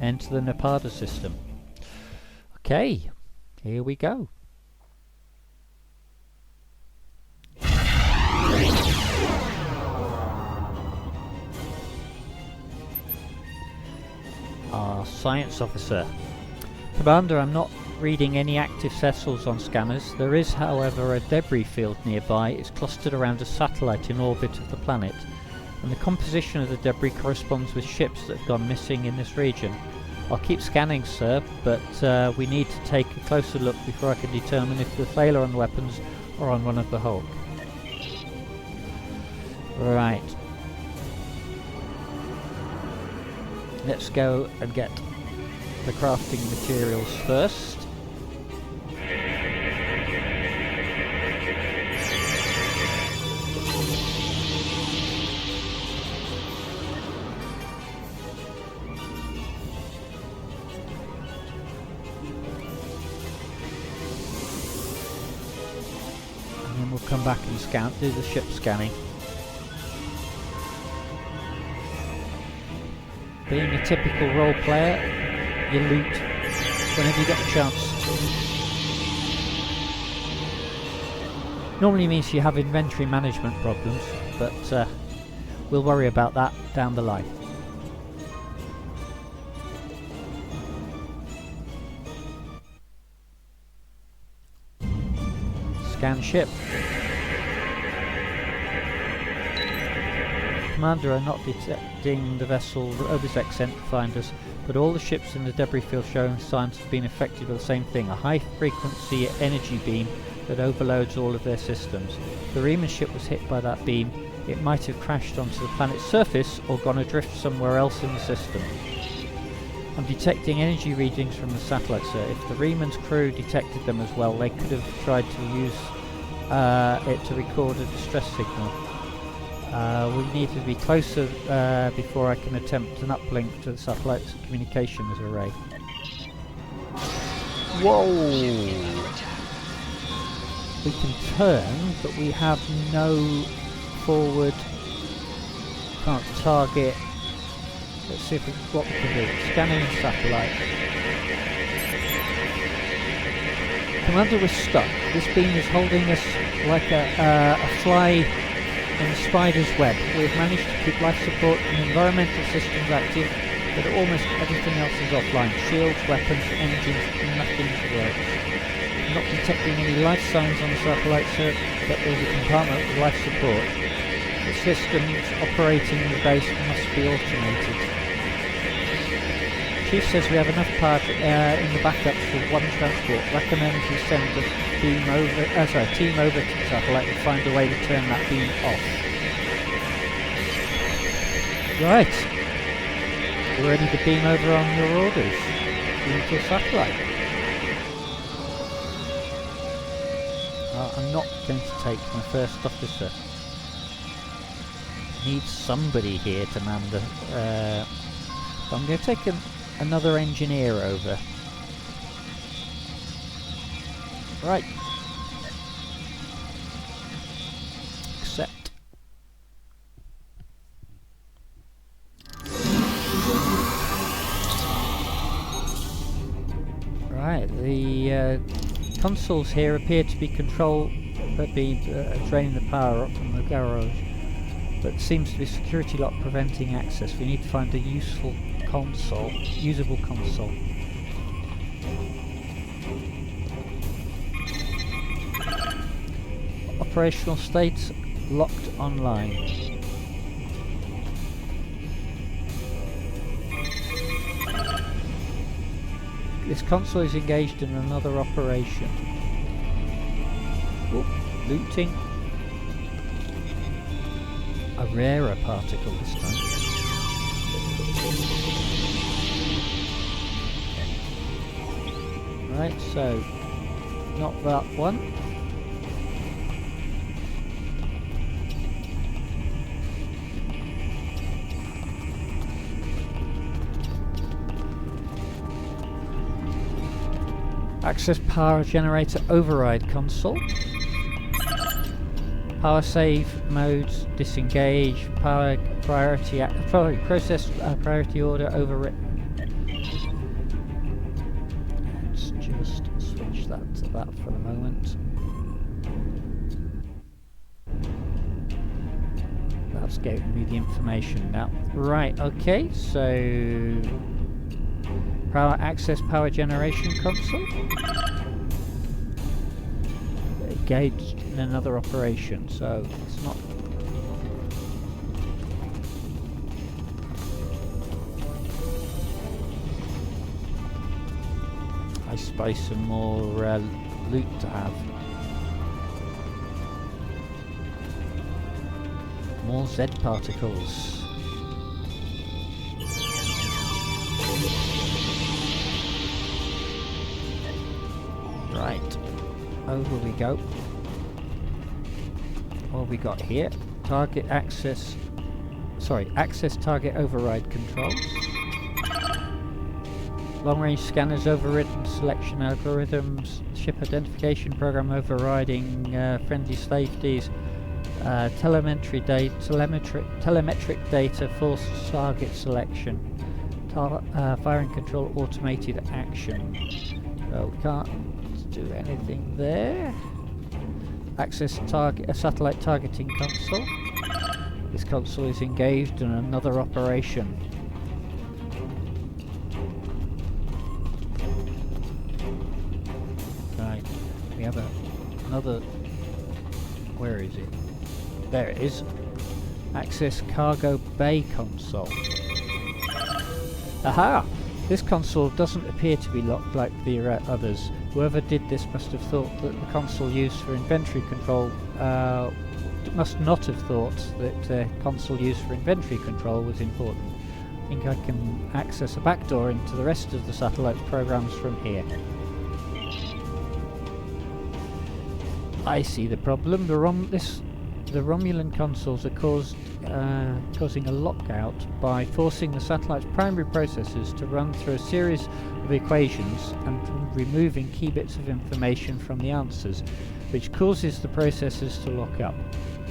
Enter the Napada system. Okay, here we go. Our science officer. Commander, I'm not reading any active vessels on scanners. There is, however, a debris field nearby. It's clustered around a satellite in orbit of the planet, and the composition of the debris corresponds with ships that have gone missing in this region. I'll keep scanning, sir, but we need to take a closer look before I can determine if the failure on weapons or on one of the Hulk. Right. Let's go and get the crafting materials first. And then we'll come back and scan, do the ship scanning. Being a typical role player, you loot whenever you get the chance. Normally means you have inventory management problems, but we'll worry about that down the line. Scan ship. Commander, are not detecting the vessel Obisek sent to find us, but all the ships in the debris field showing signs have been affected by the same thing, a high-frequency energy beam that overloads all of their systems. If the Reman ship was hit by that beam, it might have crashed onto the planet's surface or gone adrift somewhere else in the system. I'm detecting energy readings from the satellite, sir. If the Reman's crew detected them as well, they could have tried to use it to record a distress signal. We need to be closer before I can attempt an uplink to the satellite's communications array. Whoa! We can turn, but we have no forward. Can't target. Let's see what we can do. Scanning the satellite. Commander, we're stuck. This beam is holding us like a fly in a spider's web. We've managed to keep life support and environmental systems active, but almost everything else is offline. Shields, weapons, engines, nothing works. I'm not detecting any life signs on the satellite, sir, but there's a compartment with life support. The systems operating the base must be automated. Chief says we have enough power in the backups for one transport. Recommends we send the team over to the satellite and find a way to turn that beam off. Right. We're ready to beam over on your orders. Into the satellite. I'm not going to take my first officer. Need somebody here to man the... I'm going to take another engineer over. Right. Accept. Right, the consoles here appear to be draining the power up from the garage, but seems to be a security lock preventing access. We need to find a usable console. Operational state locked online. This console is engaged in another operation. Oop, looting. A rarer particle this time. Right, so not that one. Access power generator override console. Power save modes disengage. Power priority process priority order overwritten. that for the moment. That's giving me the information now. Right, okay, so power generation console. Engaged in another operation, so it's not. I spy some more loot to have. More Z particles. Right, over we go. What have we got here? Target access. Sorry, access target override controls. Long-range scanners overridden selection algorithms, ship identification program overriding friendly safeties, telemetric data, force target selection, firing control automated action. So we can't do anything there. Access target satellite targeting console. This console is engaged in another operation. Right, we have another. Where is it? There it is. Access cargo bay console. Aha! This console doesn't appear to be locked like the others. Whoever did this must have thought that the console used for inventory control must not have thought that the console used for inventory control was important. I think I can access a backdoor into the rest of the satellite's programs from here. I see the problem. The Romulan consoles are causing a lockout by forcing the satellite's primary processors to run through a series of equations and removing key bits of information from the answers, which causes the processors to lock up.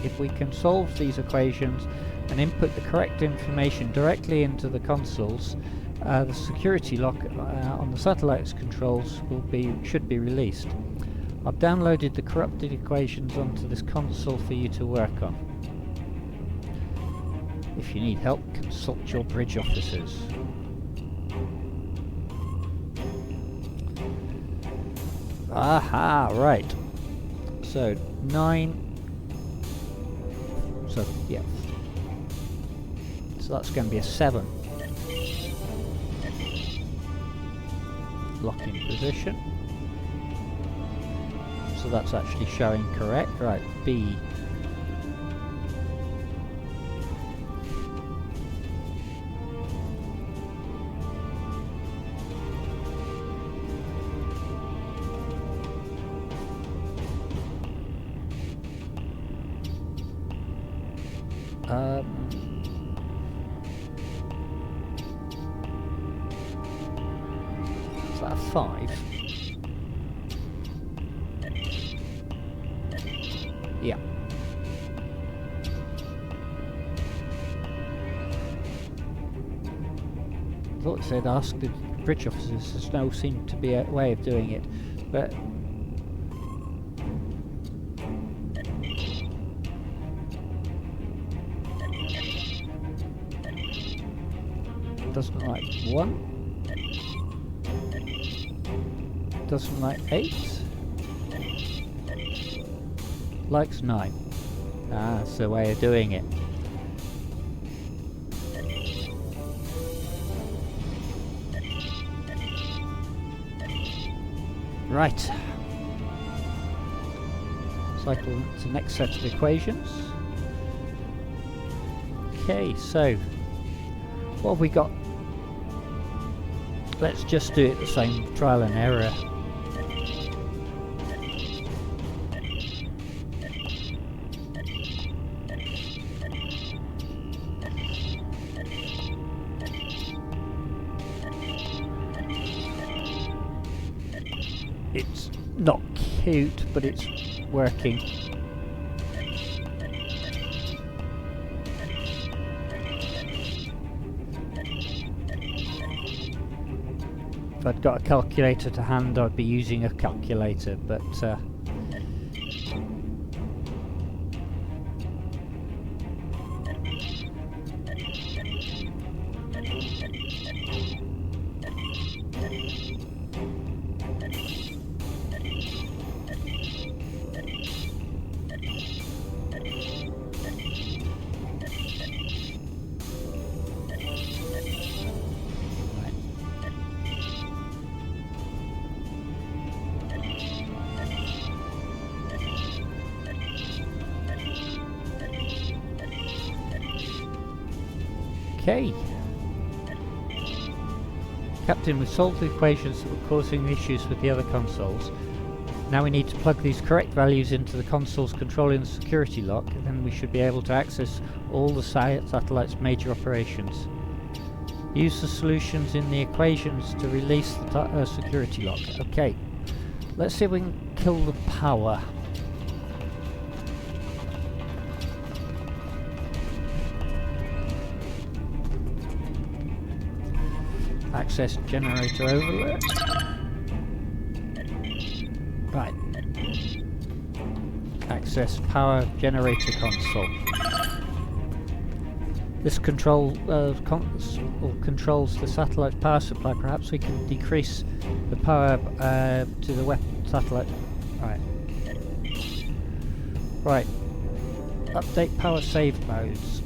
If we can solve these equations and input the correct information directly into the consoles, the security lock on the satellite's controls should be released. I've downloaded the corrupted equations onto this console for you to work on. If you need help, consult your bridge officers. Aha, right. So, 9... So, yeah. So that's going to be a 7. Lock in position. So that's actually showing correct. Right, B. Is that a 5? Yeah. I thought it said ask the bridge officers. There's no seem to be a way of doing it, but doesn't like 1. Doesn't like 8. Likes 9. Ah, that's the way of doing it. Right. Cycle to the next set of equations. Okay, so what have we got? Let's just do it the same trial and error. It's not cute, but it's working. If I'd got a calculator to hand, I'd be using a calculator, but okay. Captain, we've solved the equations that were causing issues with the other consoles. Now we need to plug these correct values into the consoles controlling the security lock, and then we should be able to access all the satellite's major operations. Use the solutions in the equations to release the security lock. Okay, let's see if we can kill the power. Access generator overload. Right. Access power generator console. This controls the satellite's power supply. Perhaps we can decrease the power to the weapon satellite. Right. Right. Update power save modes.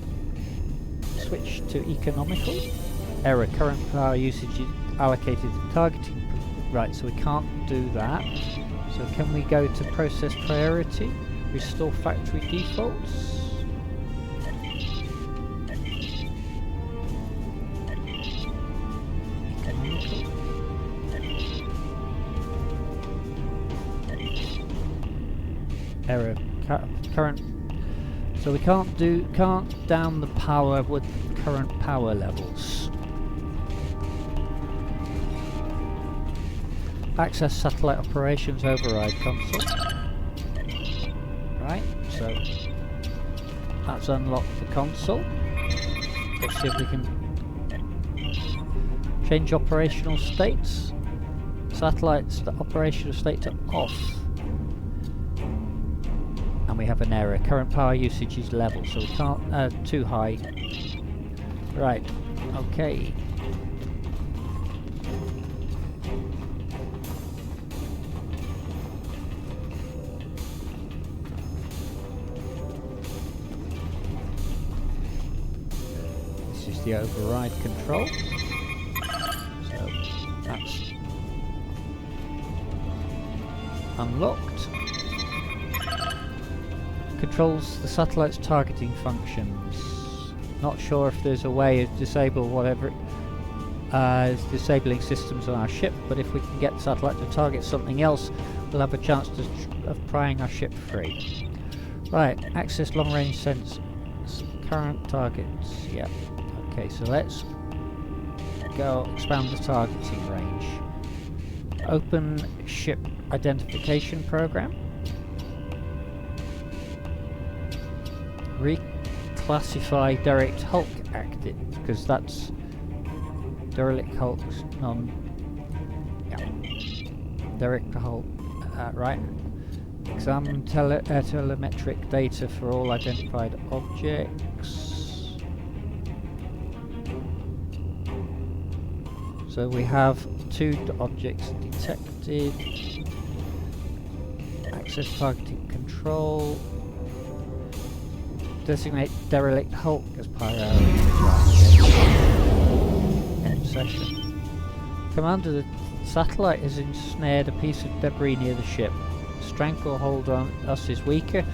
Switch to economical. Error. Current power usage is allocated to targeting. Right. So we can't do that. So can we go to process priority? Restore factory defaults. Error. Current. So we can't down the power with current power levels. Access satellite operations override console. Right, so that's unlocked the console. Let's see if we can change operational states. Satellite's operational state to off. And we have an error. Current power usage is level, so we can't too high. Right, okay. This is the override control. So that's unlocked. Controls the satellite's targeting functions. Not sure if there's a way to disable whatever is disabling systems on our ship, but if we can get the satellite to target something else, we'll have a chance of prying our ship free. Right, access long-range sense current targets. Yeah. Okay, so let's go expand the targeting range. Open ship identification program. Reclassify derelict hulk active, because that's derelict hulk's derelict hulk. Right. Examine telemetric data for all identified objects. So we have 2 objects detected. Access targeting control. Designate derelict hulk as priority. End session. Commander, the satellite has ensnared a piece of debris near the ship. Strength or hold on us is weaker,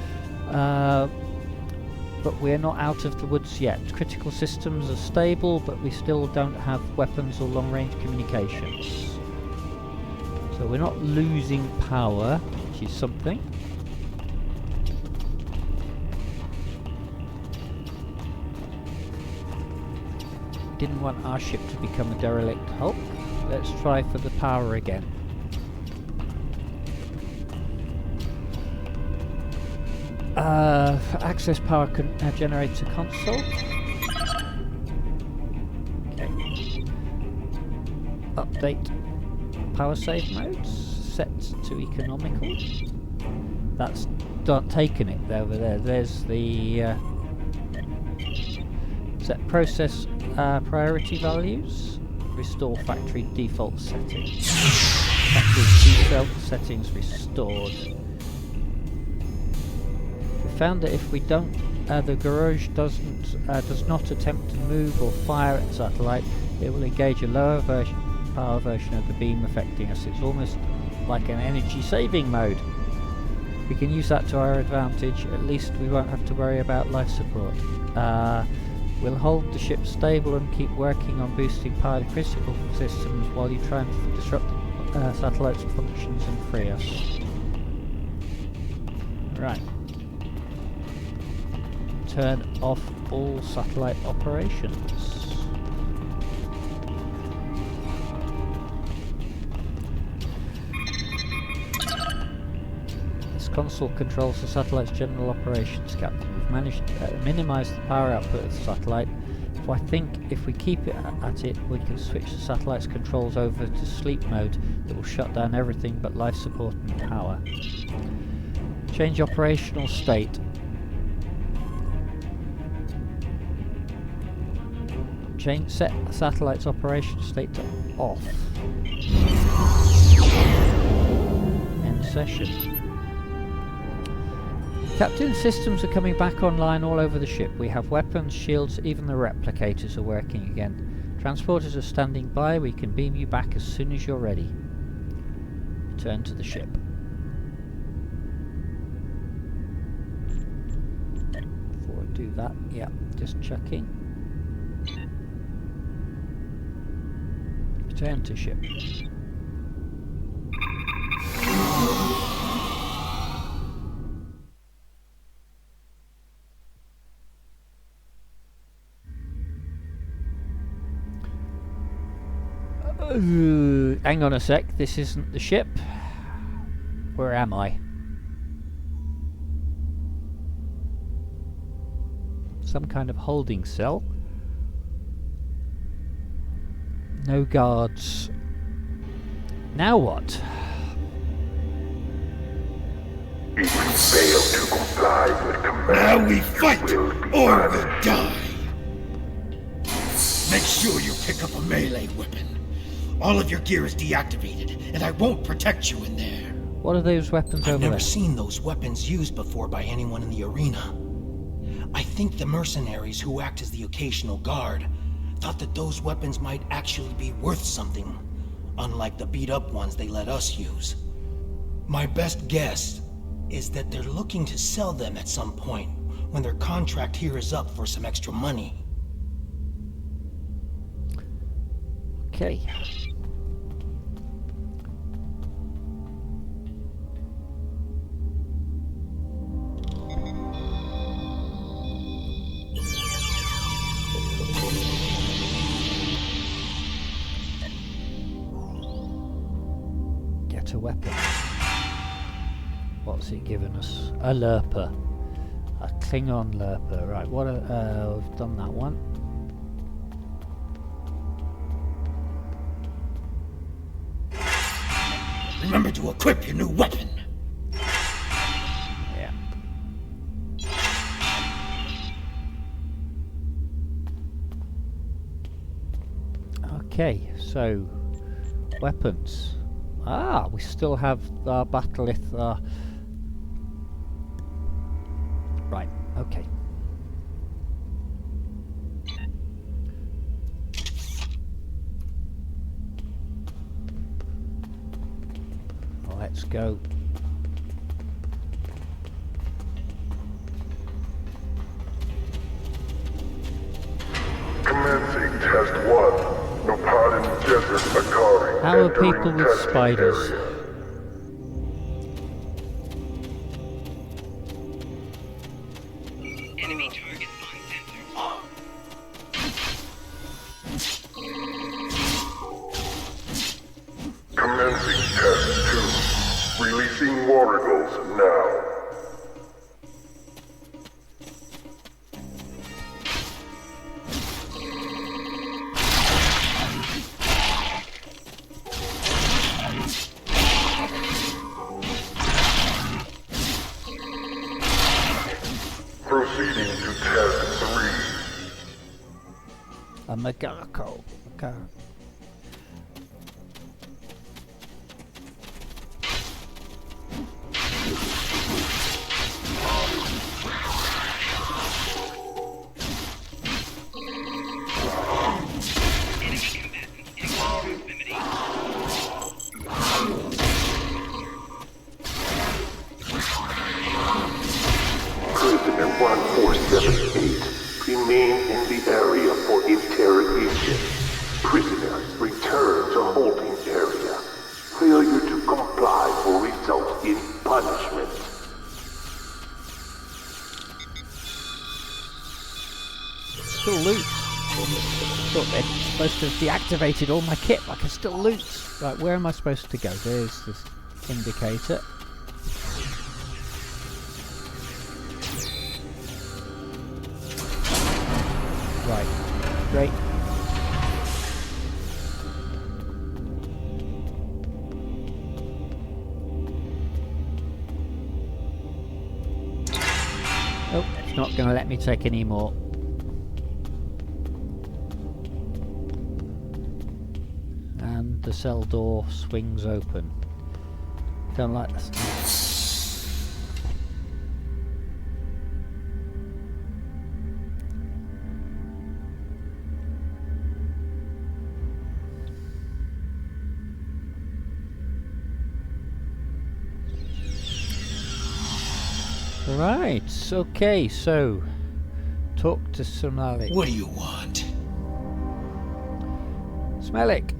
but we're not out of the woods yet. Critical systems are stable, but we still don't have weapons or long-range communications. So we're not losing power, which is something. Didn't want our ship to become a derelict hulk. Let's try for the power again. Access power generator console. Okay. Update power save modes, set to economical. That's taken it over there. There's the set process priority values, restore factory default settings. Factory default settings restored. We found that if we don't, the garage does not attempt to move or fire at the satellite, it will engage a lower power version of the beam affecting us. It's almost like an energy saving mode. We can use that to our advantage. At least we won't have to worry about life support. We'll hold the ship stable and keep working on boosting power to critical systems while you try and disrupt the satellite's functions and free us. Right. Turn off all satellite operations. This console controls the satellite's general operations, Captain. We've managed to minimize the power output of the satellite, so I think if we keep it at it, we can switch the satellite's controls over to sleep mode that will shut down everything but life support and power. Change operational state. Set the satellite's operation state to off. End session. Captain, systems are coming back online all over the ship. We have weapons, shields, even the replicators are working again. Transporters are standing by. We can beam you back as soon as you're ready. Return to the ship. Before I do that, yeah, just checking. Return to ship. Hang on a sec, this isn't the ship. Where am I? Some kind of holding cell. No guards. Now what? If we fail to comply with commands, now we fight, or we die. Make sure you pick up a melee weapon. All of your gear is deactivated, and I won't protect you in there. What are those weapons over there? I've never seen those weapons used before by anyone in the arena. I think the mercenaries who act as the occasional guard thought that those weapons might actually be worth something, unlike the beat-up ones they let us use. My best guess is that they're looking to sell them at some point when their contract here is up for some extra money. Okay. Get a weapon. What's it given us? A lurper. A Klingon lurper. Right, what we've done that one. Remember to equip your new weapon. Yeah. Okay, so weapons. Ah, we still have our batolith. Right, okay. Let's go. Commencing test 1. No pod in the desert occurring. How are people with spiders? Area. Enemy target on sensor. Commencing test 2. Releasing warrigals now. Magarko. Prisoner 1478, remain in the area for interrogation. Prisoners, return to holding area. Failure to comply will result in punishment. Still loot. Thought they're supposed to have deactivated all my kit, but I can still loot. Right, where am I supposed to go? There's this indicator. Right, great. Oh, it's not going to let me take any more. And the cell door swings open. Don't like this. Right, okay, so talk to Smelik. What do you want? Smelik,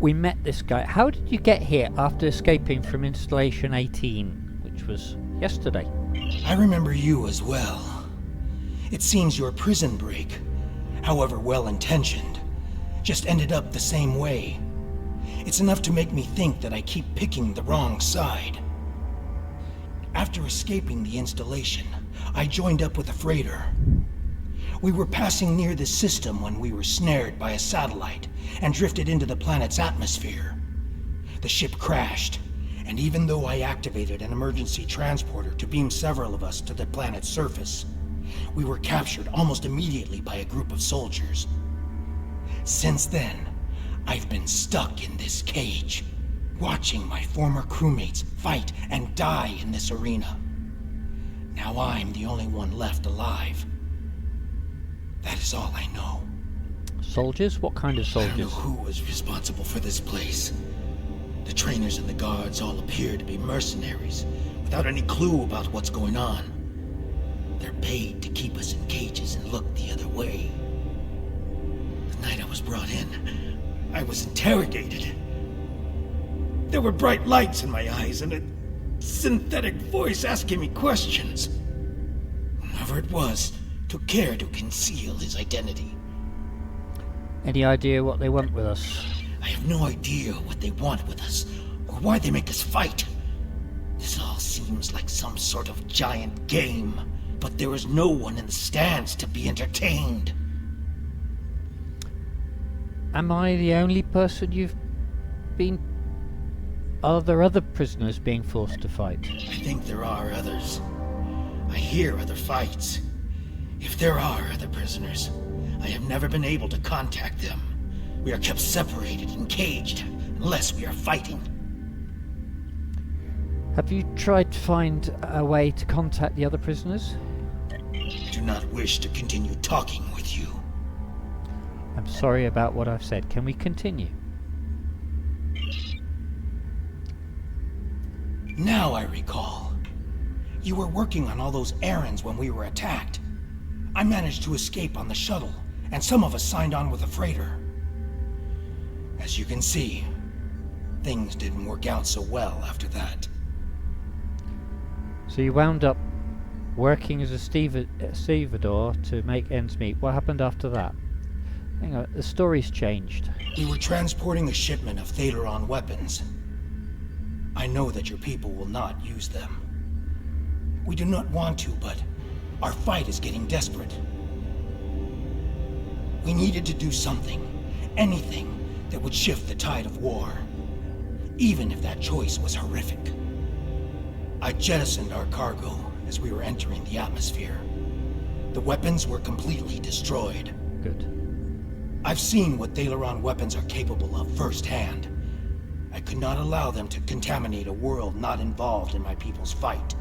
we met this guy. How did you get here after escaping from installation 18, which was yesterday? I remember you as well. It seems your prison break, however well-intentioned, just ended up the same way. It's enough to make me think that I keep picking the wrong side. After escaping the installation, I joined up with a freighter. We were passing near the system when we were snared by a satellite and drifted into the planet's atmosphere. The ship crashed, and even though I activated an emergency transporter to beam several of us to the planet's surface, we were captured almost immediately by a group of soldiers. Since then, I've been stuck in this cage, watching my former crewmates fight and die in this arena. Now I'm the only one left alive. That is all I know. Soldiers? What kind of I don't know soldiers? who was responsible for this place. The trainers and the guards all appear to be mercenaries, without any clue about what's going on. They're paid to keep us in cages and look the other way. The night I was brought in, I was interrogated. There were bright lights in my eyes and a synthetic voice asking me questions. Whoever it was took care to conceal his identity. Any idea what they want with us? I have no idea what they want with us, or why they make us fight. This all seems like some sort of giant game, but there is no one in the stands to be entertained. Am I the only person you've been... Are there other prisoners being forced to fight? I think there are others. I hear other fights. If there are other prisoners, I have never been able to contact them. We are kept separated and caged unless we are fighting. Have you tried to find a way to contact the other prisoners? I do not wish to continue talking with you. I'm sorry about what I've said. Can we continue? Now I recall. You were working on all those errands when we were attacked. I managed to escape on the shuttle, and some of us signed on with a freighter. As you can see, things didn't work out so well after that. So you wound up working as a stevedore to make ends meet. What happened after that? Hang on, the story's changed. We were transporting a shipment of Thaleron weapons. I know that your people will not use them. We do not want to, but our fight is getting desperate. We needed to do something, anything, that would shift the tide of war, even if that choice was horrific. I jettisoned our cargo as we were entering the atmosphere. The weapons were completely destroyed. Good. I've seen what Thalaron weapons are capable of firsthand. I could not allow them to contaminate a world not involved in my people's fight.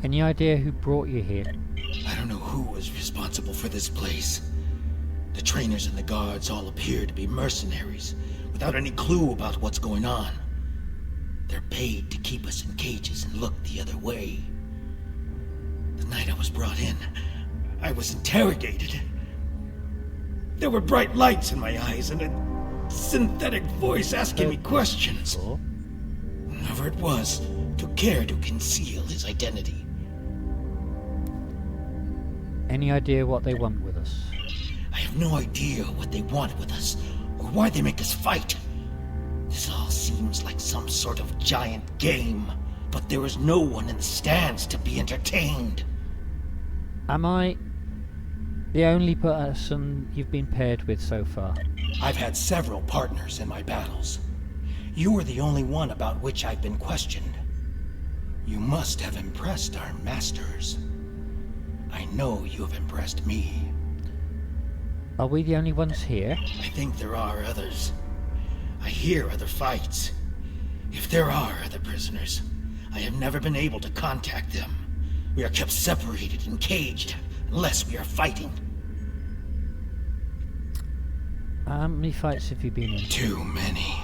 Any idea who brought you here? I don't know who was responsible for this place. The trainers and the guards all appear to be mercenaries, without any clue about what's going on. They're paid to keep us in cages and look the other way. The night I was brought in, I was interrogated. There were bright lights in my eyes and a synthetic voice asking me questions. Whoever it was took care to conceal his identity. Any idea what they want with us? I have no idea what they want with us, or why they make us fight. This all seems like some sort of giant game, but there is no one in the stands to be entertained. Am I the only person you've been paired with so far? I've had several partners in my battles. You are the only one about which I've been questioned. You must have impressed our masters. I know you have impressed me. Are we the only ones here? I think there are others. I hear other fights. If there are other prisoners, I have never been able to contact them. We are kept separated and caged unless we are fighting. How many fights have you been in? Too many.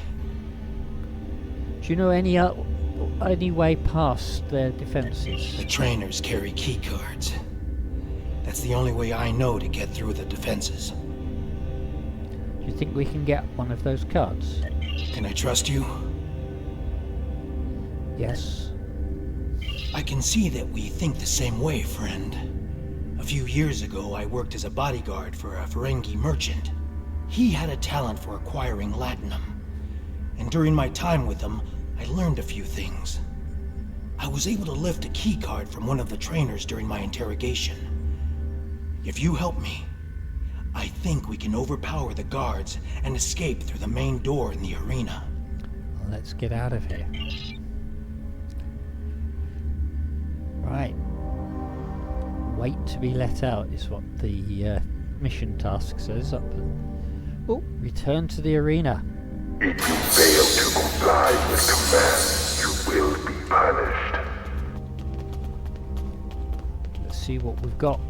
Do you know any way past their defenses? The trainers carry key cards. That's the only way I know to get through the defenses. Do you think we can get one of those cards? Can I trust you? Yes. I can see that we think the same way, friend. A few years ago, I worked as a bodyguard for a Ferengi merchant. He had a talent for acquiring latinum. And during my time with him, I learned a few things. I was able to lift a key card from one of the trainers during my interrogation. If you help me, I think we can overpower the guards and escape through the main door in the arena. Well, let's get out of here. Right. Wait to be let out is what the mission task says up. Oh, return to the arena. If you fail to comply with commands, you will be punished. Let's see what we've got.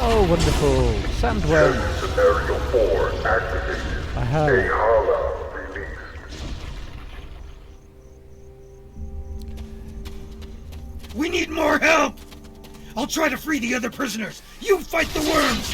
Oh, wonderful! Sandworms! Scenario 4 activated. I have. Hala released. We need more help! I'll try to free the other prisoners. You fight the worms!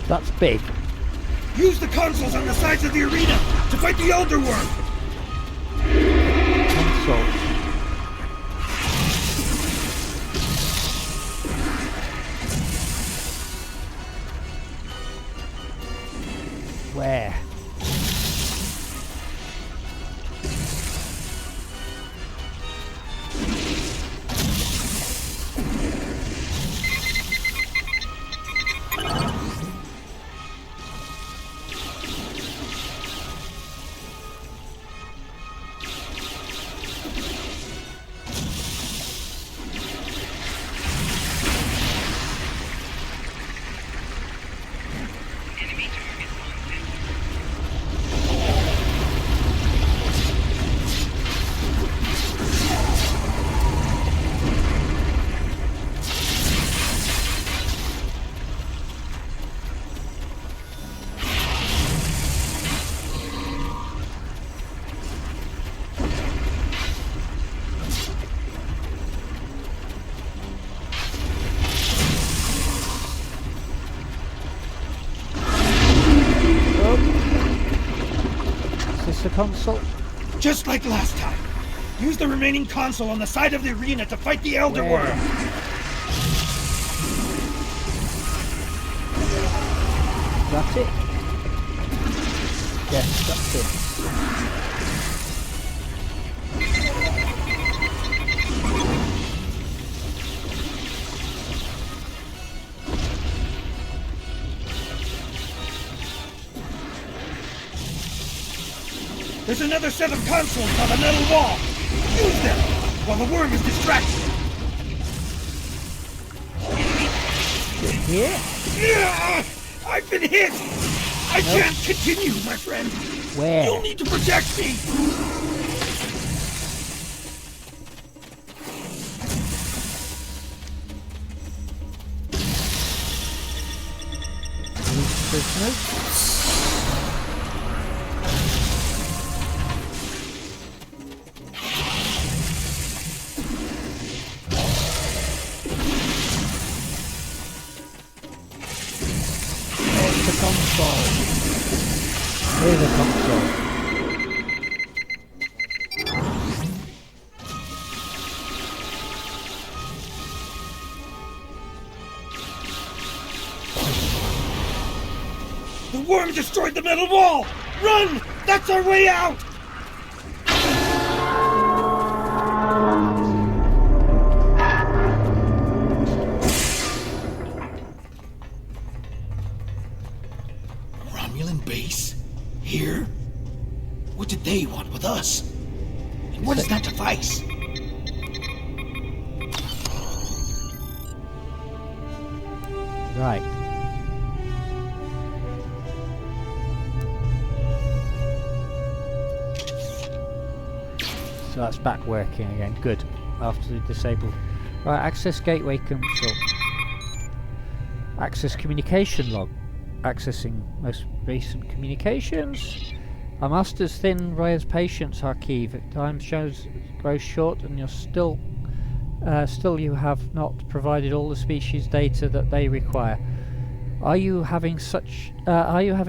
That's big. Use the consoles on the sides of the arena to fight the Elder Worm! Console. Where? console? Just like last time. Use the remaining console on the side of the arena to fight the Elder Where? Worm. That's it? Yes, that's it. There's another set of consoles on the metal wall. Use them while the worm is distracted. Here? I've been hit. I can't continue, my friend. Where? You'll need to protect me. Prisoners? The console. Here's the console. The worm destroyed the metal wall. Run! That's our way out. Here? What did they want with us? And what is that device? Right. So that's back working again. Good. After the disabled. Right, access gateway control. Access communication log. Accessing most recent communications. Our master's thin Raya's patience, Harkiv. Time grows short, and you're still you have not provided all the species data that they require. Are you having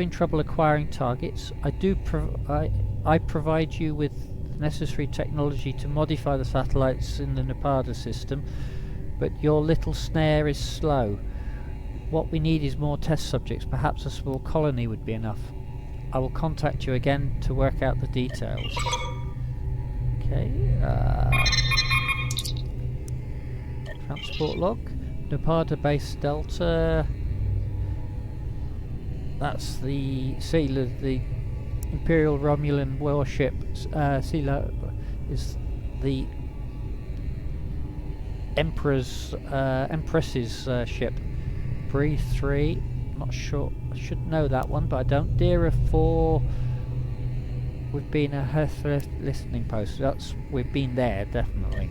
trouble acquiring targets? I provide you with the necessary technology to modify the satellites in the Napada system, but your little snare is slow. What we need is more test subjects. Perhaps a small colony would be enough. I will contact you again to work out the details. Okay. Transport log. Napada base Delta. That's the Sealer, the Imperial Romulan warship. Sealer is the Empress's ship. Bree 3, I'm not sure, I should know that one, but I don't. Dira 4, we've been a Hearth listening post, we've been there, definitely.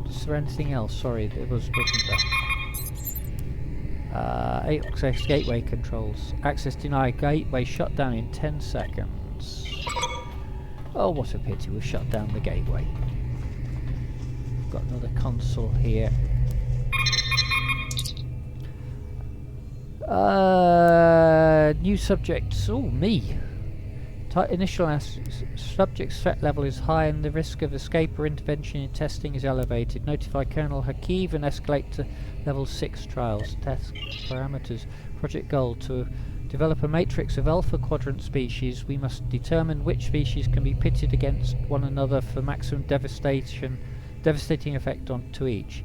Is there anything else? Sorry, it wasn't there. Access gateway controls. Access denied, gateway shut down in 10 seconds. Oh, what a pity, we've shut down the gateway. We've got another console here. New subjects. Oh, me. Initial subject's threat level is high and the risk of escape or intervention in testing is elevated. Notify Colonel Hakiv and escalate to level 6 trials. Test parameters. Project goal: to develop a matrix of alpha quadrant species. We must determine which species can be pitted against one another for maximum devastating effect onto each.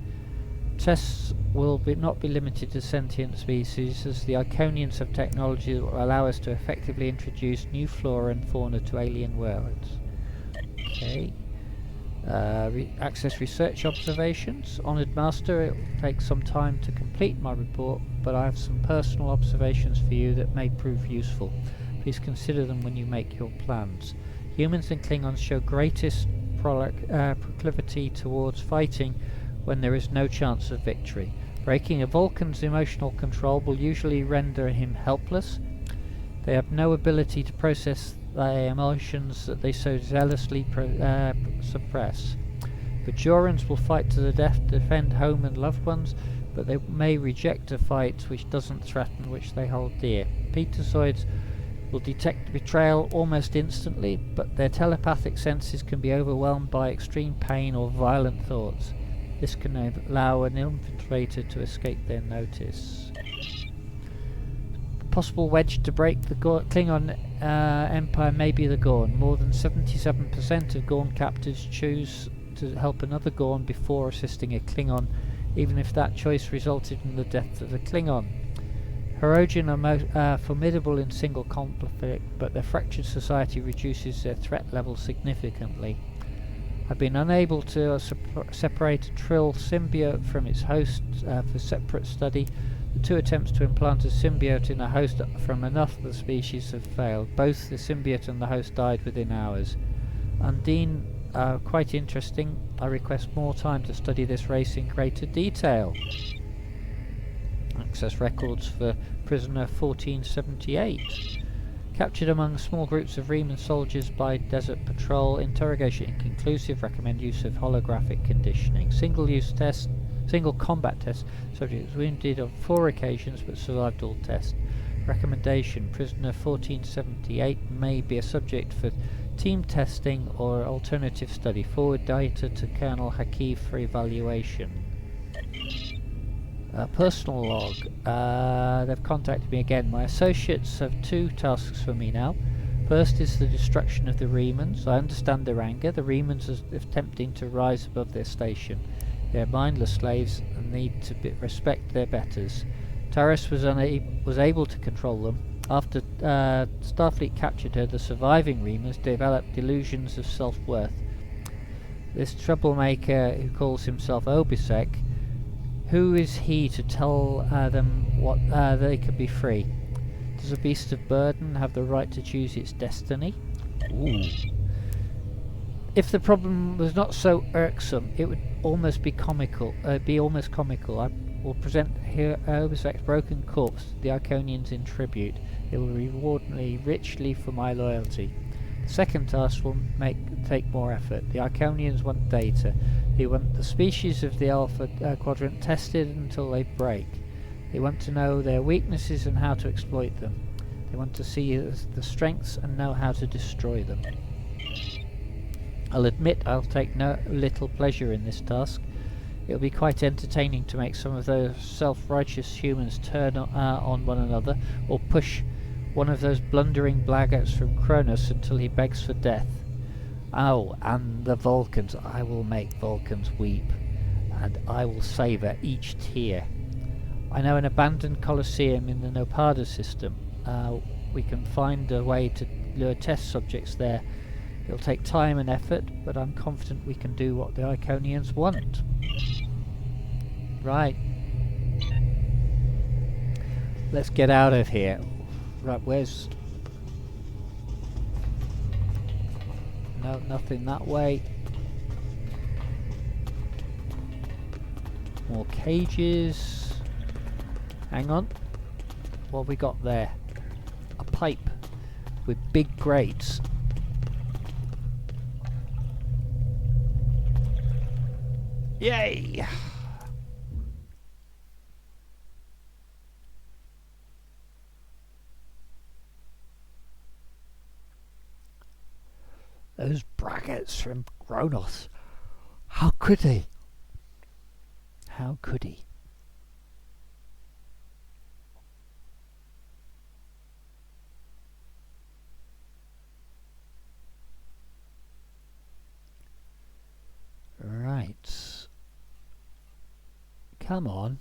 Tests will not be limited to sentient species, as the Iconians have technology that will allow us to effectively introduce new flora and fauna to alien worlds. Okay. Access research observations. Honoured Master, it will take some time to complete my report, but I have some personal observations for you that may prove useful. Please consider them when you make your plans. Humans and Klingons show greatest proclivity towards fighting when there is no chance of victory. Breaking a Vulcan's emotional control will usually render him helpless. They have no ability to process the emotions that they so zealously suppress. Bajorans will fight to the death to defend home and loved ones, but they may reject a fight which doesn't threaten which they hold dear. Petazoids will detect betrayal almost instantly, but their telepathic senses can be overwhelmed by extreme pain or violent thoughts. This can allow an infiltrator to escape their notice. Possible wedge to break the Klingon Empire may be the Gorn. More than 77% of Gorn captives choose to help another Gorn before assisting a Klingon, even if that choice resulted in the death of the Klingon. Hirogen are formidable in single conflict, but their fractured society reduces their threat level significantly. I've been unable to separate a Trill symbiote from its host for separate study. The 2 attempts to implant a symbiote in a host from another species have failed. Both the symbiote and the host died within hours. Undine, quite interesting. I request more time to study this race in greater detail. Access records for prisoner 1478. Captured among small groups of Reman soldiers by Desert Patrol. Interrogation inconclusive. Recommend use of holographic conditioning. Single combat test. Subject was wounded on 4 occasions but survived all tests. Recommendation: prisoner 1478 may be a subject for team testing or alternative study. Forward data to Colonel Hakif for evaluation. Personal log. They've contacted me again. My associates have 2 tasks for me now. First is the destruction of the Remans. I understand their anger. The Remans are attempting to rise above their station. They are mindless slaves and need to respect their betters. Taris was able to control them. After Starfleet captured her, the surviving Remans developed delusions of self-worth. This troublemaker who calls himself Obisek, who is he to tell them what they can be free? Does a beast of burden have the right to choose its destiny? Ooh. If the problem was not so irksome, it would almost be comical. I will present Obisek's broken corpse to the Iconians in tribute. It will reward me richly for my loyalty. The second task will take more effort. The Iconians want data. They want the species of the Alpha Quadrant tested until they break. They want to know their weaknesses and how to exploit them. They want to see the strengths and know how to destroy them. I'll admit I'll take no little pleasure in this task. It'll be quite entertaining to make some of those self-righteous humans turn on one another, or push one of those blundering blackguards from Cronus until he begs for death. Oh, and the Vulcans. I will make Vulcans weep, and I will savour each tear. I know an abandoned Coliseum in the Nopada system. We can find a way to lure test subjects there. It'll take time and effort, but I'm confident we can do what the Iconians want. Right. Let's get out of here. Right, where's... No, nothing that way. More cages. Hang on. What have we got there? A pipe with big grates. Yay! Those brackets from Kronos. How could he? How could he? Right. Come on.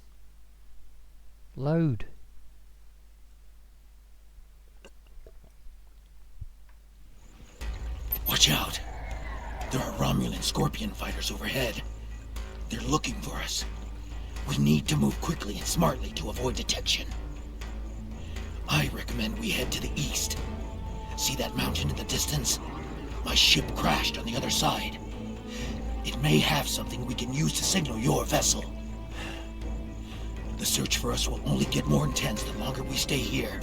Load. Watch out. There are Romulan Scorpion fighters overhead. They're looking for us. We need to move quickly and smartly to avoid detection. I recommend we head to the east. See that mountain in the distance? My ship crashed on the other side. It may have something we can use to signal your vessel. The search for us will only get more intense the longer we stay here.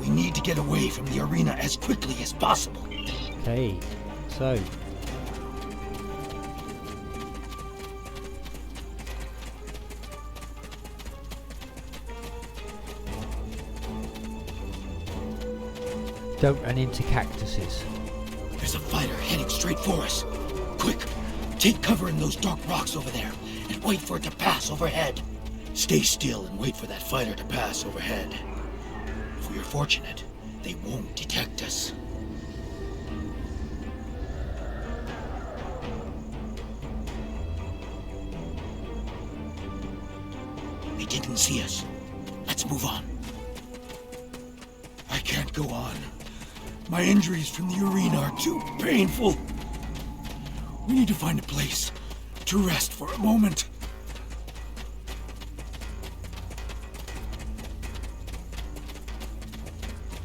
We need to get away from the arena as quickly as possible. Okay, so... Don't run into cactuses. There's a fighter heading straight for us. Quick, take cover in those dark rocks over there and wait for it to pass overhead. Stay still and wait for that fighter to pass overhead. If we are fortunate, they won't detect us. They didn't see us. Let's move on. I can't go on. My injuries from the arena are too painful. We need to find a place to rest for a moment.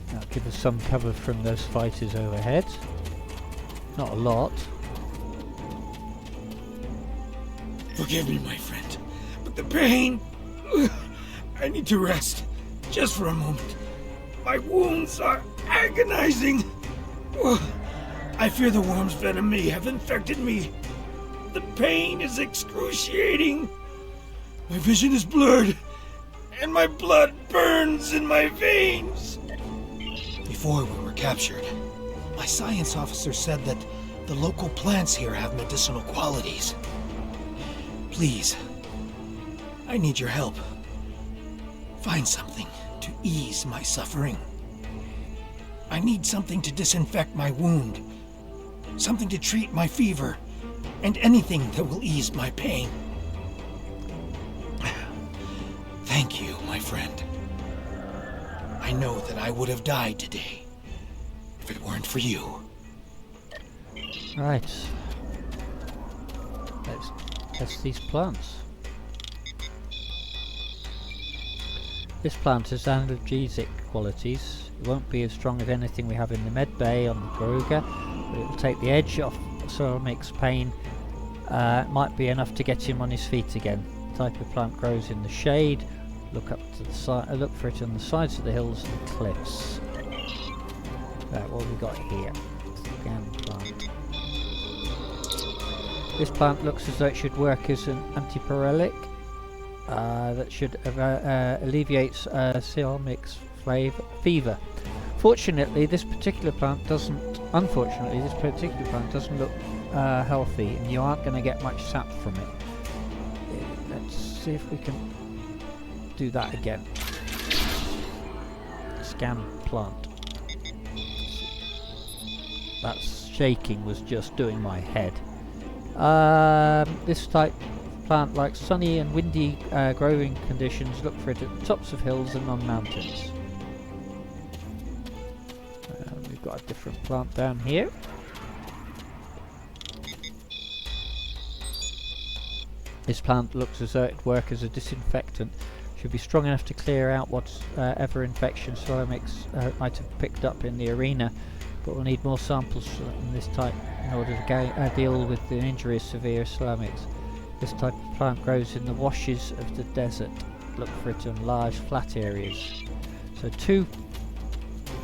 That'll give us some cover from those fighters overhead. Not a lot. Forgive me, my friend, but the pain... I need to rest, just for a moment. My wounds are agonizing. I fear the worm's venom may have infected me. The pain is excruciating. My vision is blurred, and my blood burns in my veins. Before we were captured, my science officer said that the local plants here have medicinal qualities. Please, I need your help. Find something to ease my suffering. I need something to disinfect my wound, something to treat my fever, and anything that will ease my pain. Thank you, my friend. I know that I would have died today if it weren't for you. Right. Let's test these plants. This plant has analgesic qualities. It won't be as strong as anything we have in the med bay on the Garuga, but it will take the edge off Ceramic's pain. Might be enough to get him on his feet again. The type of plant grows in the shade. Look up to the side. Look for it on the sides of the hills and cliffs. Right, what have we got here? Scan plant. This plant looks as though it should work as an antipyrelic. That should alleviate Ceramic's fever. Unfortunately, this particular plant doesn't look healthy, and you aren't going to get much sap from it. Let's see if we can do that again. Scan plant. That shaking was just doing my head. This type plant likes sunny and windy growing conditions. Look for it at the tops of hills and on mountains. We've got a different plant down here. This plant looks as though it would work as a disinfectant. Should be strong enough to clear out whatever infection Ceramic's might have picked up in the arena, but we'll need more samples from this type in order to deal with the injuries severe Ceramic's. This type of plant grows in the washes of the desert. Look for it in large flat areas. So 2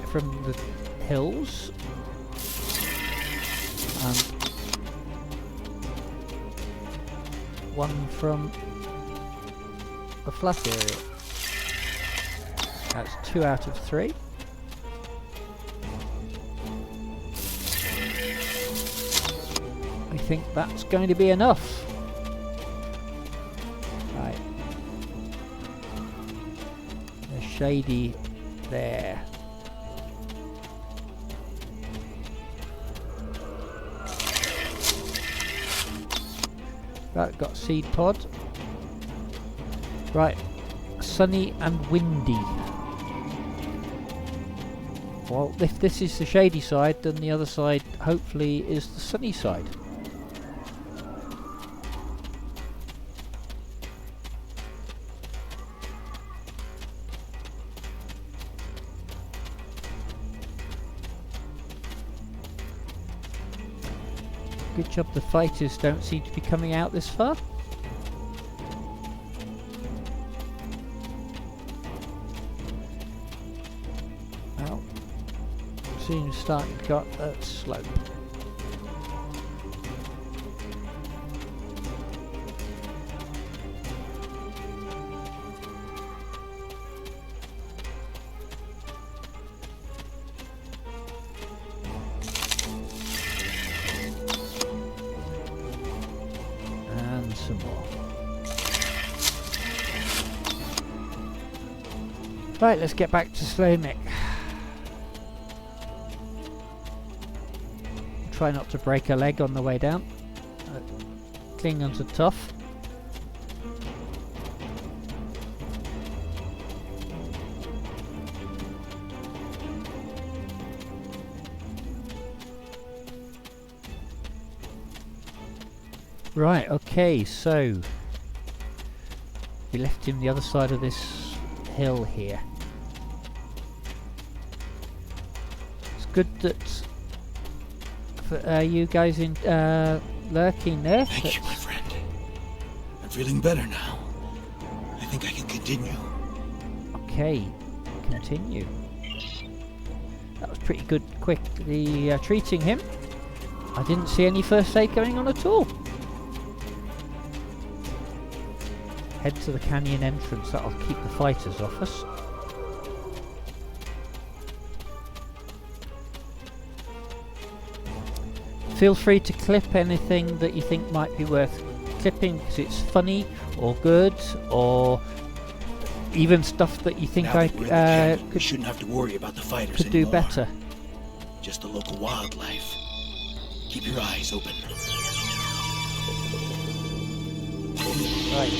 from the hills and 1 from a flat area. That's 2 out of 3. I think that's going to be enough. Right. There's shady there. Right, got seed pod. Right, sunny and windy. Well, if this is the shady side, then the other side hopefully is the sunny side. Good job the fighters don't seem to be coming out this far. Well, seems starting to go up that slope. Right, let's get back to Slomik. Try not to break a leg on the way down. Klingons are tough. Right, okay, so we left him the other side of this hill here. It's good that for, you guys in lurking there. Thank you, my friend. I'm feeling better now. I think I can continue. Okay, continue. That was pretty good, quickly treating him. I didn't see any first aid going on at all. Head to the canyon entrance, that'll keep the fighters off us. Feel free to clip anything that you think might be worth clipping because it's funny or good, or even stuff that you think I we shouldn't have to worry about the fighters could anymore. do better. Just the local wildlife. Keep your eyes open. Right.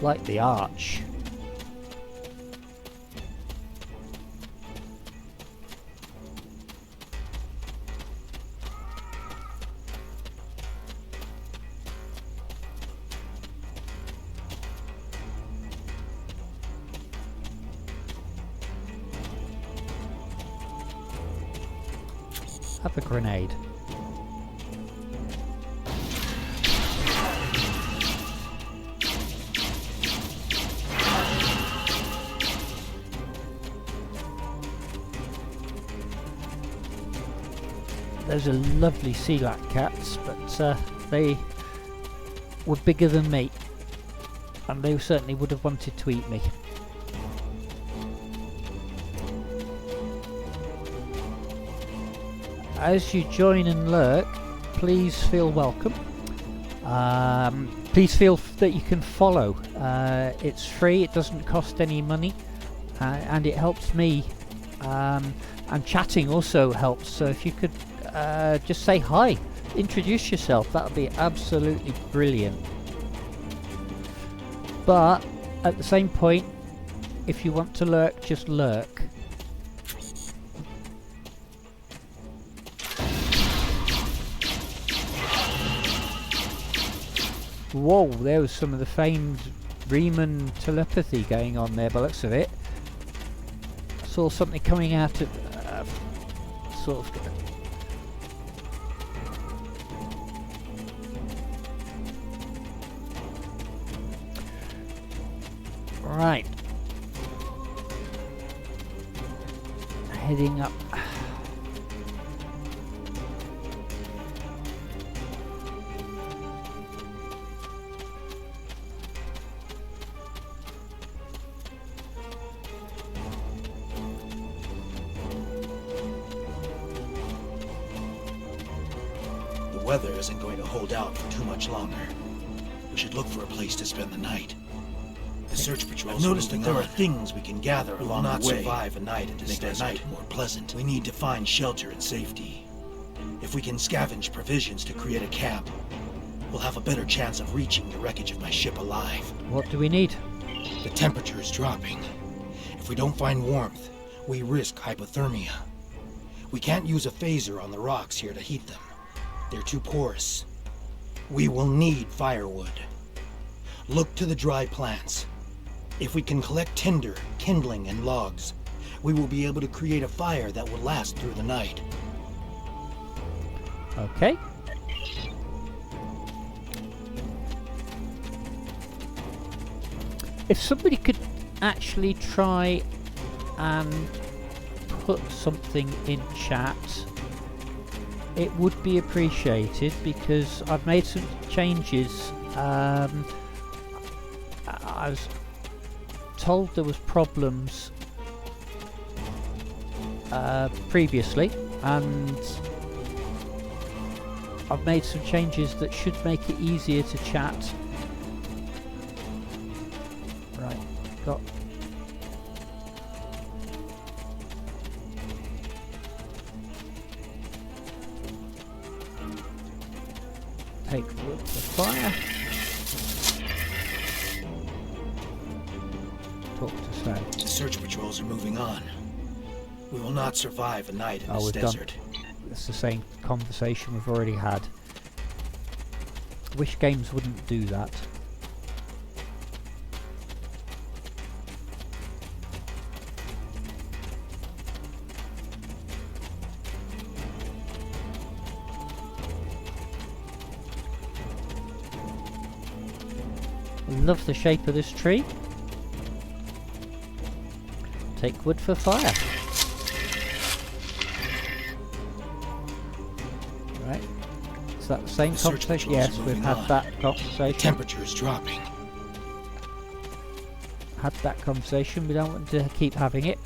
Like the arch. Have a grenade. Those are lovely sea-lac cats, but they were bigger than me, and they certainly would have wanted to eat me. As you join and lurk, please feel welcome. Please feel that you can follow. It's free, it doesn't cost any money, and it helps me. And chatting also helps, so if you could just say hi, introduce yourself, that would be absolutely brilliant. But at the same point, if you want to lurk, just lurk. Whoa, there was some of the famed Reman telepathy going on there by the looks of it. I saw something coming out of sort of. Right. Heading up. The weather isn't going to hold out for too much longer. We should look for a place to spend the night. The search patrol. I've noticed that there are things we can gather along the way. Not survive a night in this desert. Make the night more pleasant. We need to find shelter and safety. If we can scavenge provisions to create a camp, we'll have a better chance of reaching the wreckage of my ship alive. What do we need? The temperature is dropping. If we don't find warmth, we risk hypothermia. We can't use a phaser on the rocks here to heat them. They're too porous. We will need firewood. Look to the dry plants. If we can collect tinder, kindling, and logs, we will be able to create a fire that will last through the night. Okay. If somebody could actually try and put something in chat, it would be appreciated, because I've made some changes. I was told there was problems previously, and I've made some changes that should make it easier to chat. Right, got... Take wood for fire. Talk to Sam. The search patrols are moving on. We will not survive a night in this desert. It's the same conversation we've already had. Wish games wouldn't do that. Love the shape of this tree. Take wood for fire. Right. Is that the same conversation? Yes, we've had that conversation. Temperature is dropping. Had that conversation. We don't want to keep having it.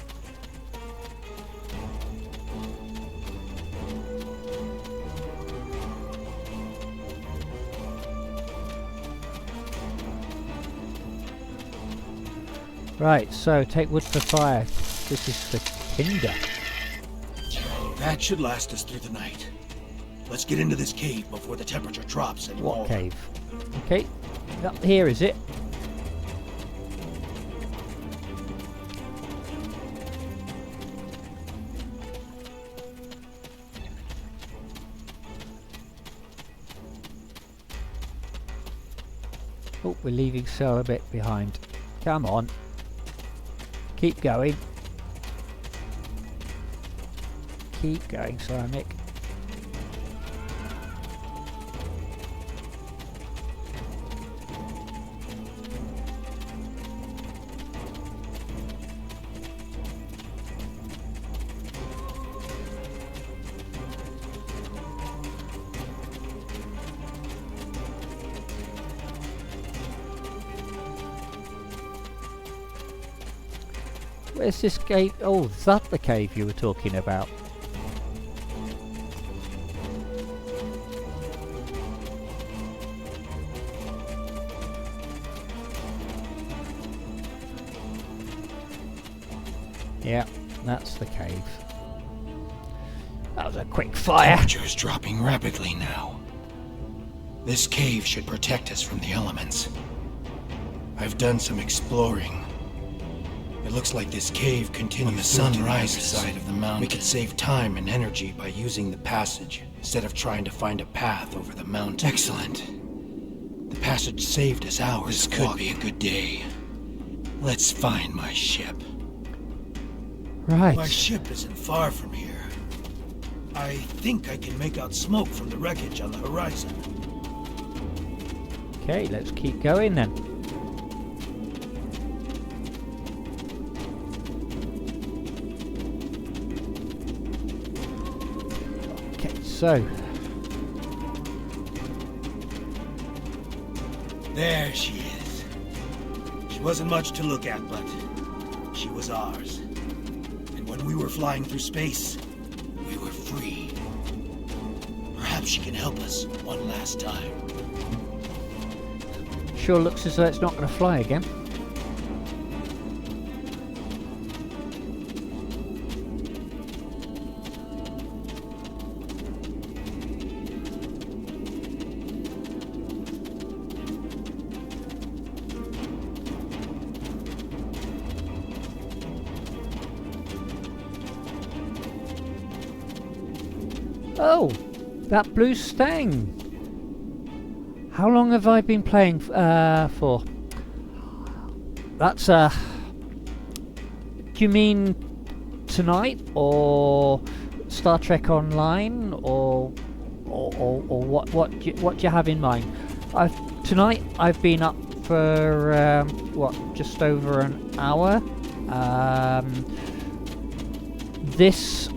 Right, so take wood for fire. This is for tinder. That should last us through the night. Let's get into this cave before the temperature drops anymore. What cave? Okay, up here is it? Oh, we're leaving Cell a bit behind. Come on. Keep going. Keep going, Ceramic. Where's this cave? Oh, is that the cave you were talking about? Yeah, that's the cave. That was a quick fire. Temperature is dropping rapidly now. This cave should protect us from the elements. I've done some exploring. It looks like this cave continues. When the sun rises side of the mountain, we could save time and energy by using the passage instead of trying to find a path over the mountain. Excellent. The passage saved us hours. This could be a good day. Let's find my ship. Right. My ship isn't far from here. I think I can make out smoke from the wreckage on the horizon. Okay, let's keep going then. So, there she is. She wasn't much to look at, but she was ours. And when we were flying through space, we were free. Perhaps she can help us one last time. Sure looks as though it's not going to fly again. Oh, that blue stang. How long have I been playing for? That's do you mean tonight or Star Trek Online or what do you have in mind? Tonight I've been up for just over an hour. This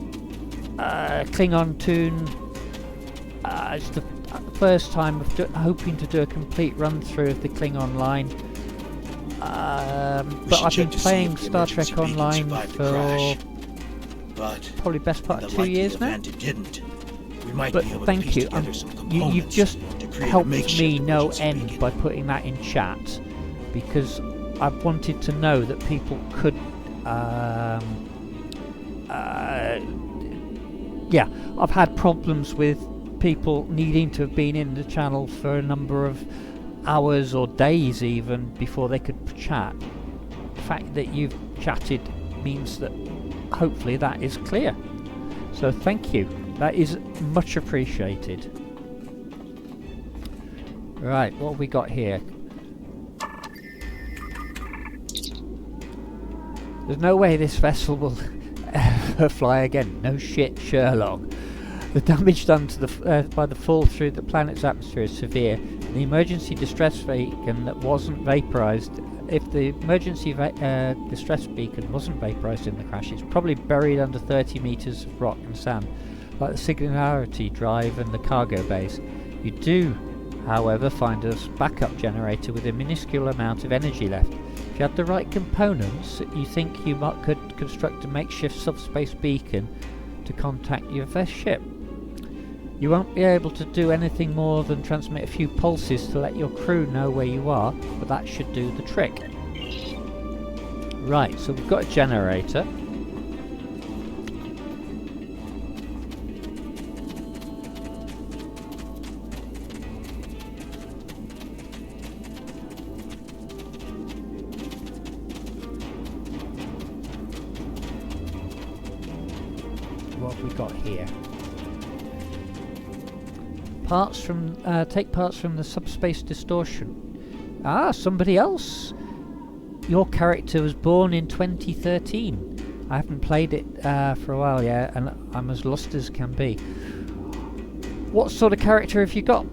Klingon tune is the first time of hoping to do a complete run through of the Klingon line. But I've been playing Star Trek Online for but probably best part of 2 years now. It didn't. We might But be able to thank piece you. together some You've components just to create a helped makeshift me no emergency end beacon. by putting that in chat, because I wanted to know that people could. Yeah, I've had problems with people needing to have been in the channel for a number of hours or days even before they could chat. The fact that you've chatted means that hopefully that is clear. So thank you. That is much appreciated. Right, what have we got here? There's no way this vessel will ever fly again. No shit, Sherlock. The damage done to the by the fall through the planet's atmosphere is severe. The emergency distress beacon that wasn't vaporized. If the emergency distress beacon wasn't vaporized in the crash, it's probably buried under 30 meters of rock and sand, like the singularity drive and the cargo base. You do, however, find a backup generator with a minuscule amount of energy left. If you had the right components, you think you could construct a makeshift subspace beacon to contact your ship. You won't be able to do anything more than transmit a few pulses to let your crew know where you are, but that should do the trick. Right, so we've got a generator. What have we got here? Parts from take parts from the subspace distortion. Ah, somebody else. Your character was born in 2013. I haven't played it for a while yet, and I'm as lost as can be. What sort of character have you got?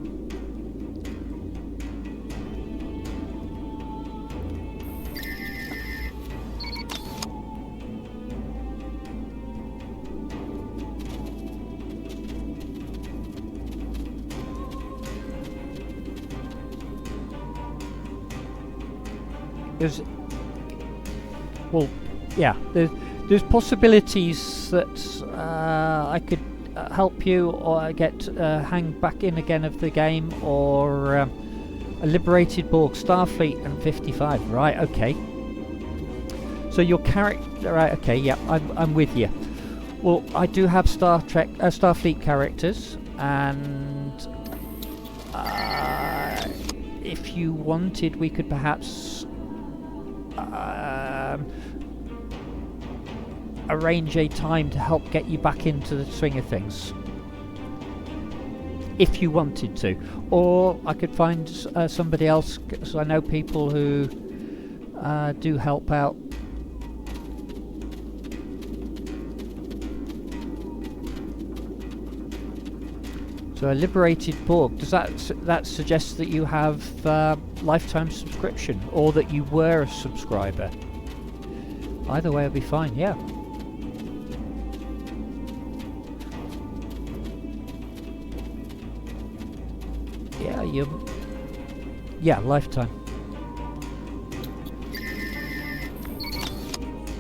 Well, yeah, there's possibilities that I could help you, or get hang back in again of the game, or a liberated Borg, Starfleet, and 55. Right, okay. So your character, right? Okay, yeah, I'm with you. Well, I do have Starfleet characters, and if you wanted, we could perhaps arrange a time to help get you back into the swing of things, if you wanted to. Or I could find somebody else, so I know people who do help out. So a liberated Borg, does that suggest that you have lifetime subscription, or that you were a subscriber? Either way will be fine, yeah. Yeah, lifetime.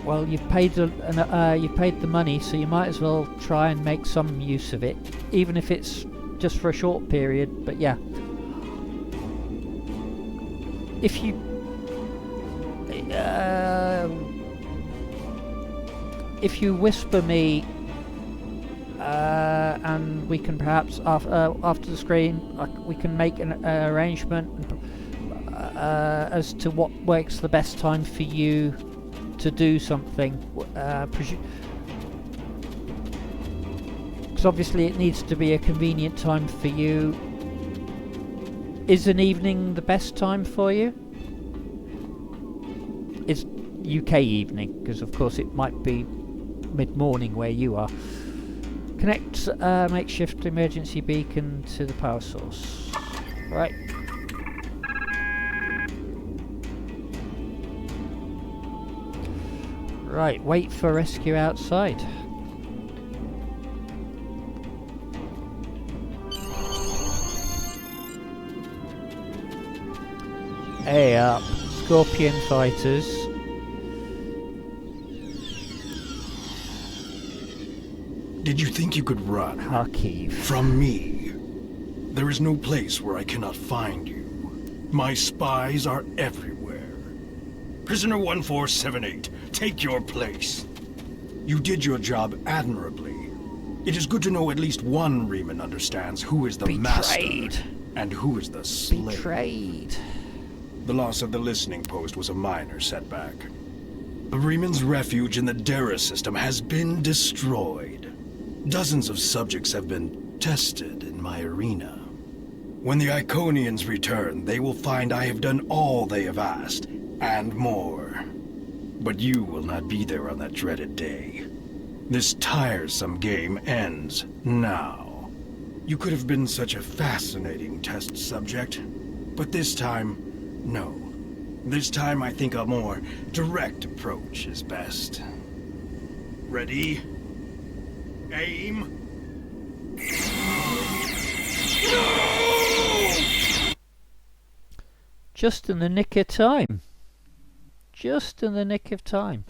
Well, you've paid the money, so you might as well try and make some use of it, even if it's just for a short period. But yeah, if you whisper me, and we can perhaps after the screen, we can make an arrangement as to what works the best time for you to do something. Because obviously it needs to be a convenient time for you. Is an evening the best time for you? It's UK evening, because of course it might be mid-morning where you are. Connect makeshift emergency beacon to the power source. Right. Right, wait for rescue outside. Hey up, Scorpion fighters. Did you think you could run Archive. from me? There is no place where I cannot find you. My spies are everywhere. Prisoner 1478, take your place. You did your job admirably. It is good to know at least one Reman understands who is the master and who is the slave. Betrayed. The loss of the listening post was a minor setback. The Reman's refuge in the Dera system has been destroyed. Dozens of subjects have been tested in my arena. When the Iconians return, they will find I have done all they have asked, and more. But you will not be there on that dreaded day. This tiresome game ends now. You could have been such a fascinating test subject, but this time, no. This time I think a more direct approach is best. Ready? Aim. No! Just in the nick of time. Just in the nick of time.